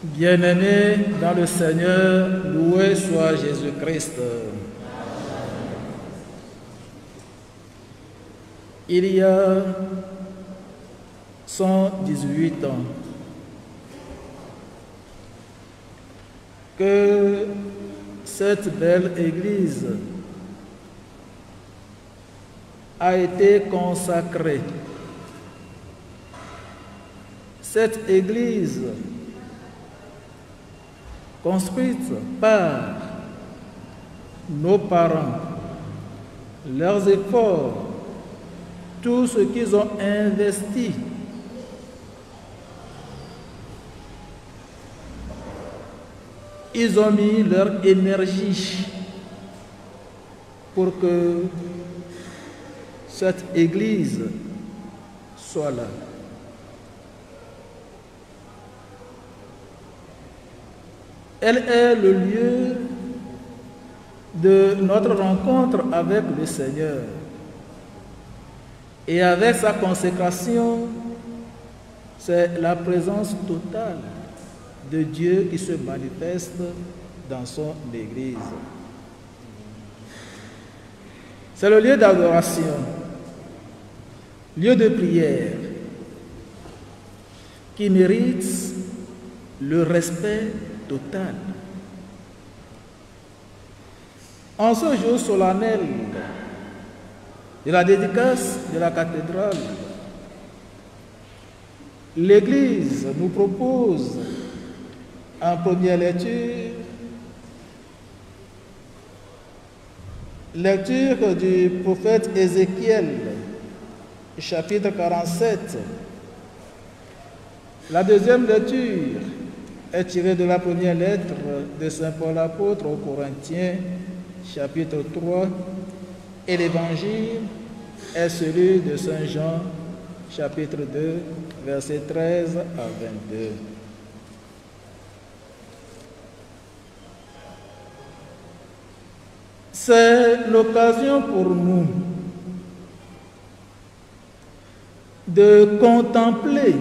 Bien-aimés dans le Seigneur, loué soit Jésus-Christ. Il y a 118 ans que cette belle église a été consacrée. Cette église construite par nos parents, leurs efforts, tout ce qu'ils ont investi, ils ont mis leur énergie pour que cette église soit là. Elle est le lieu de notre rencontre avec le Seigneur. Et avec sa consécration, c'est la présence totale de Dieu qui se manifeste dans son Église. C'est le lieu d'adoration, lieu de prière, qui mérite le respect total. En ce jour solennel de la dédicace de la cathédrale, l'Église nous propose en première lecture du prophète Ézéchiel, chapitre 47. La deuxième lecture est tirée de la première lettre de Saint Paul apôtre aux Corinthiens, chapitre 3, et l'évangile est celui de Saint Jean, chapitre 2, versets 13 à 22. C'est l'occasion pour nous de contempler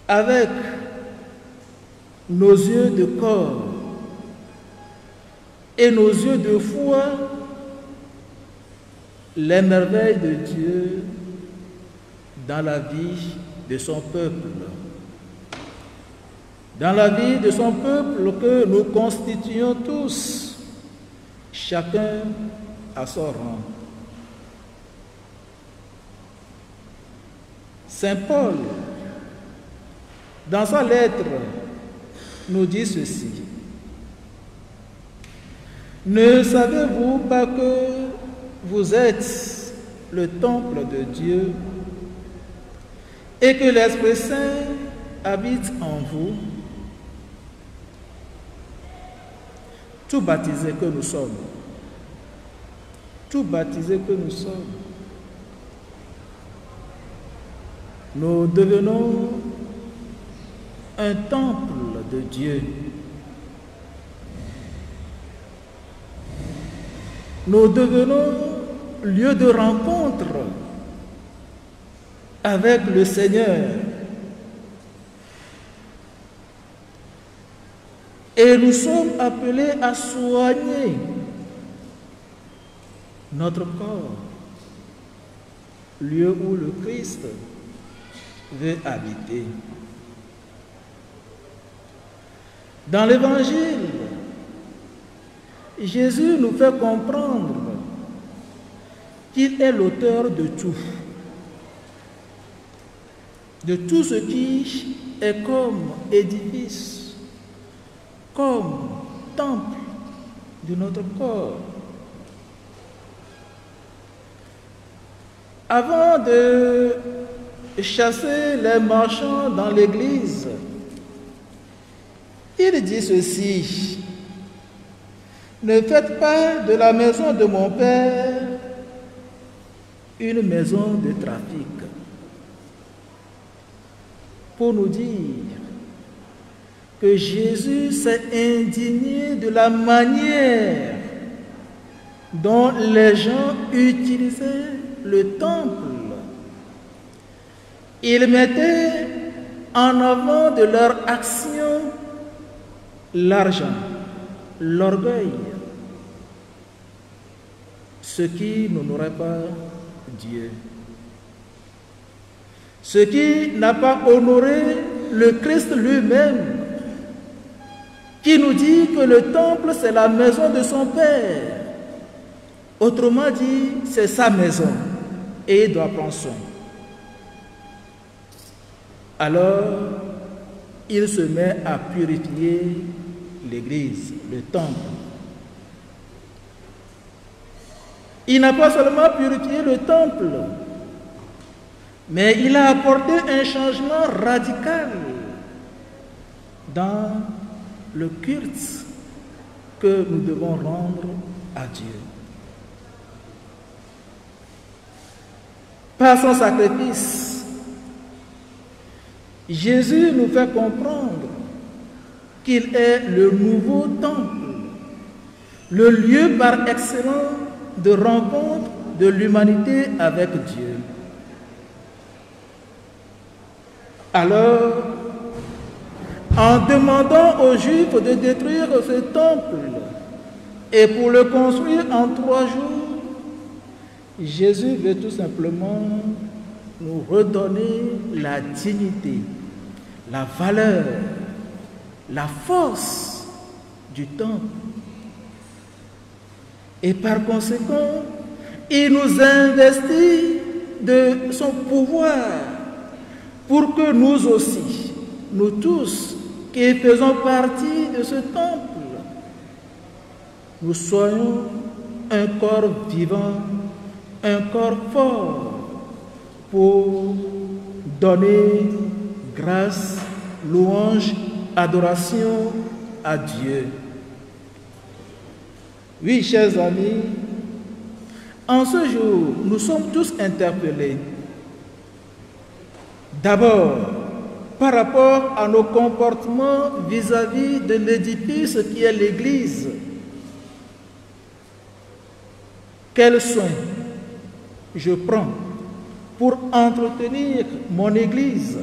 avec nos yeux de corps et nos yeux de foi les merveilles de Dieu dans la vie de son peuple. Dans la vie de son peuple que nous constituons tous, chacun à son rang. Saint Paul, dans sa lettre, nous dit ceci. Ne savez-vous pas que vous êtes le temple de Dieu et que l'Esprit Saint habite en vous? Tout baptisé que nous sommes, nous devenons un temple de Dieu. Nous devenons lieu de rencontre avec le Seigneur. Et nous sommes appelés à soigner notre corps, lieu où le Christ veut habiter. Dans l'Évangile, Jésus nous fait comprendre qu'il est l'auteur de tout ce qui est comme édifice, comme temple de notre corps. Avant de chasser les marchands dans l'église, il dit ceci: ne faites pas de la maison de mon Père une maison de trafic. Pour nous dire que Jésus s'est indigné de la manière dont les gens utilisaient le temple. Il mettait en avant de leur action l'argent, l'orgueil, ce qui n'honorait pas Dieu, ce qui n'a pas honoré le Christ lui-même, qui nous dit que le temple c'est la maison de son Père. Autrement dit, c'est sa maison et il doit prendre soin. Alors, il se met à purifier l'église, le temple. Il n'a pas seulement purifié le temple, mais il a apporté un changement radical dans le culte que nous devons rendre à Dieu. Par son sacrifice, Jésus nous fait comprendre qu'il est le nouveau temple, le lieu par excellence de rencontre de l'humanité avec Dieu. Alors, en demandant aux Juifs de détruire ce temple et pour le construire en 3 jours, Jésus veut tout simplement nous redonner la dignité, la valeur, la force du temple. Et par conséquent, il nous investit de son pouvoir pour que nous aussi, nous tous qui faisons partie de ce temple, nous soyons un corps vivant, un corps fort pour donner grâce, louange, adoration à Dieu. Oui, chers amis, en ce jour, nous sommes tous interpellés. D'abord, par rapport à nos comportements vis-à-vis de l'édifice qui est l'Église. Quels soins je prends pour entretenir mon Église?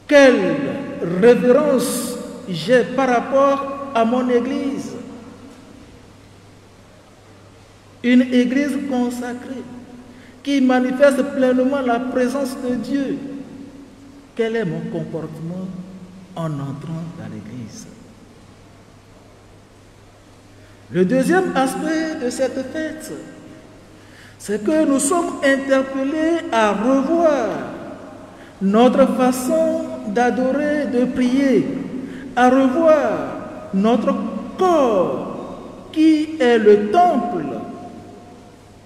Quelle révérence j'ai par rapport à mon Église? Une Église consacrée qui manifeste pleinement la présence de Dieu. Quel est mon comportement en entrant dans l'Église? Le deuxième aspect de cette fête, c'est que nous sommes interpellés à revoir notre façon d'adorer, de prier, à revoir notre corps qui est le temple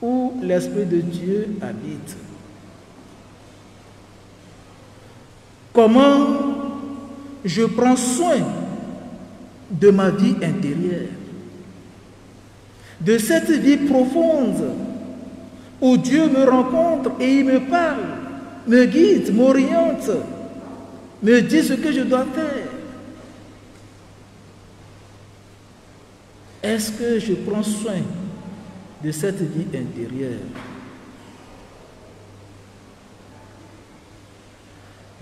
où l'Esprit de Dieu habite. Comment je prends soin de ma vie intérieure, de cette vie profonde où Dieu me rencontre et il me parle, me guide, m'oriente, me dit ce que je dois faire. Est-ce que je prends soin de cette vie intérieure?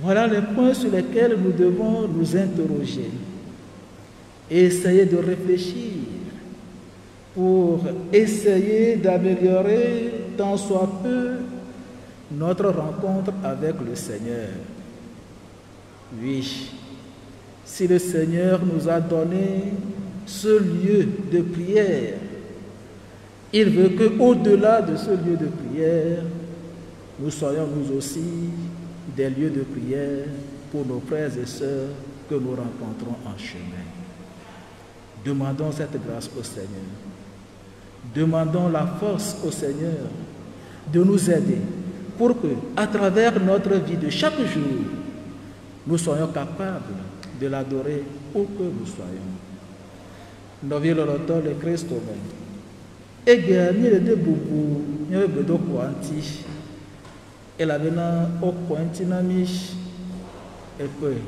Voilà les points sur lesquels nous devons nous interroger et essayer de réfléchir pour essayer d'améliorer tant soit peu notre rencontre avec le Seigneur. Oui, si le Seigneur nous a donné ce lieu de prière, il veut qu'au-delà de ce lieu de prière, nous soyons nous aussi des lieux de prière pour nos frères et sœurs que nous rencontrons en chemin. Demandons cette grâce au Seigneur. Demandons la force au Seigneur de nous aider pour que, à travers notre vie de chaque jour, nous soyons capables de l'adorer où que nous soyons. Nous vivons le Christ même. Et gagner de boubou, il y a de quanti. Et la vena au quanti nami. Et puis,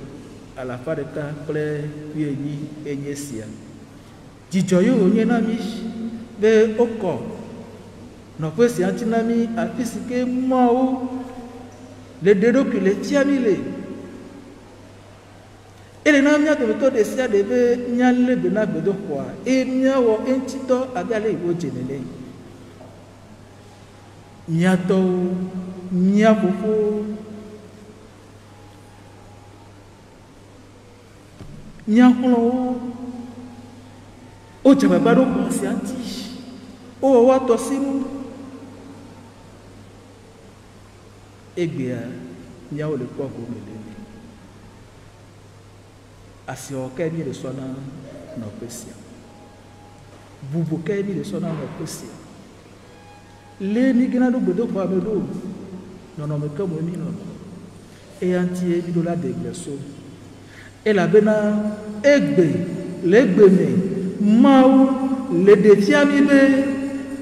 à la fin de temps, plaît, puis et yesia. Dijoyo, n'y nami. Mais au corps. Nous pouvons si antinami à physique moi le dedo qui le tiamile. Et les noms de méthode de sia deve nyale bena bedo kwa. Et nyawo entito agale iwo jenele. Nyato, nyabufo, nyakolo, o jababaro conscienti, o wato simu. Egbea, nyawo le kwa gomelele. Asio kemi le sona no pesia. Bubu kemi le sona no pesia. Le migina do bodo kwa medo. Non me comme mi non. Et antie mi do la degleso. Et la bena egbe, legbe me, mau, le detia mi be,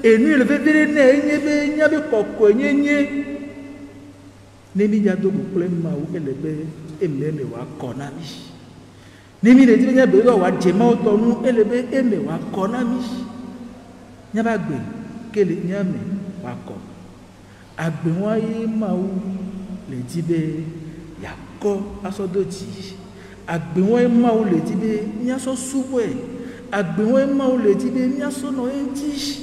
et nu le vevere ne nyebe nyabe kokko nyenye. Ne mi ya do ko mau elebe ememe wa konami. Nimi le dit nyabe do wa jema otonu elebe eme wa konami. Nyaba gbe kele nyame wa ko. Agbe wa yi mau le dibe yako asodoji. Agbe wa yi mau le dibe nyaso suwe. Agbe wa yi mau le dibe nyaso no enti.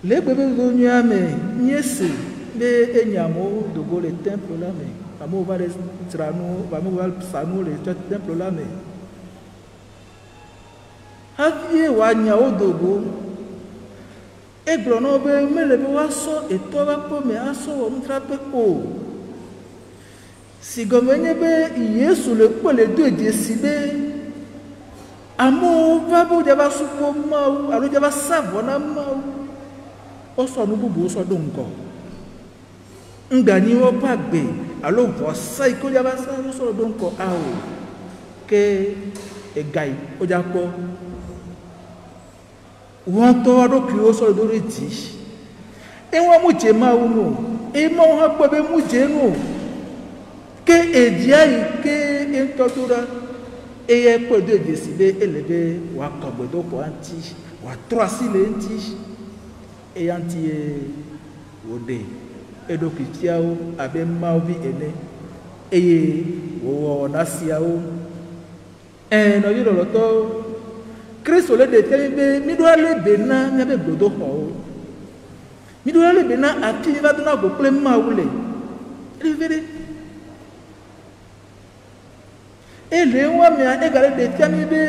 Le bebe do nyame nyese be enyamo dogo le temple là mais vamos voir les tranou vamos voir sanou les temple là mais havie wa nyao dogo e glono be mele be waso e to ba po me aso wo mtrape o si gomenye be Yesu le po le do desibe amo va bo de ba supo mau alo de ba savona mau o so no bubu so do nko ngani wo pagbe alo vo sai ko ya ba sa so do nko awo ke e gai o ja ko won to ro ki o so do reti e won mu je ma wo no e mo ha gbe be mu je no ke e dia yi ke en to tura e ye po de desibe elebe wa ko gbe do ko anti wa 3 si le anti e anti e wode edo kitiao abe mauvi ene eye wo nasiao no yiro loto Kristo le de tembe mi do ale bena mi abe gbodo ho mi do ale bena ati ni va do na go ple maule rivere ele wa mi a egale de tembe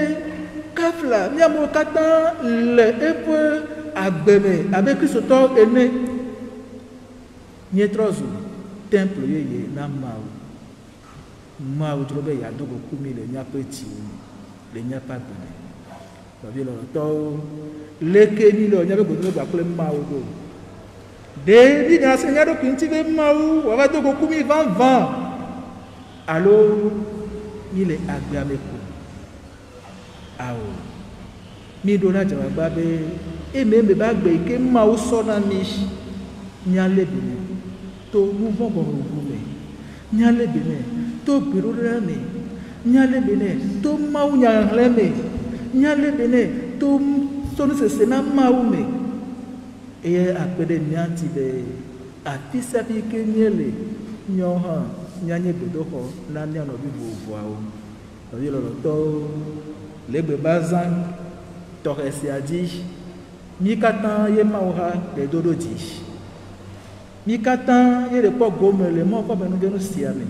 kafla mi amo kata le epo agbeme abe Kristo to ene Nietrozu temple ye na mau drobe ya dogo kumi le nya peti le nya pa bene ba bi lo to leke ni lo nya be go gba pele mau do de di na se nya do kinti be mau wa ba dogo kumi 20 allo ni le agbe ameko awo mi do na jawa gba be e me ba gbe ke mau so na mi nya le bene to mouvement bon nyale bene to birura me nyale bene to mau nyale me nyale bene to sonu se na mau me e apede nyanti be atisa bi ke nyele nyoha nyanye bedo ho na nya no bi bovoa o to yelo to legbe bazan to esiadi mi katan ye mauha de dodo di Mikata yele po gomele mo ko benu genu siame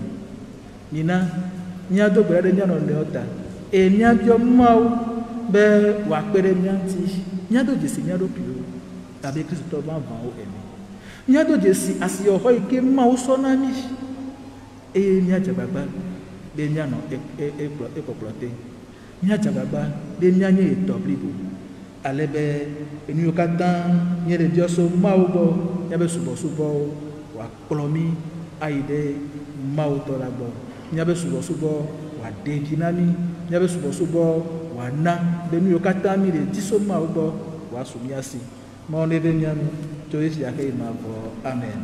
nina nya do gbere nya no leota e nya bio mau be wa pere nyanti nya do jesi nya do pio tabe Kristo ba va o emi nya do jesi asiyo ho ike mau so na mi e nya jababa be nya no e koplote nya jababa be nya nye etoblibo alebe enu kata nyere dioso mau bo nyabe subo wa plomi aide mau to lagbo nyabe subo wa de dinami nyabe subo wa na enu kata mi de diso mau bo wa sumiasi mo ne be nyami to isi ake ma bo amen.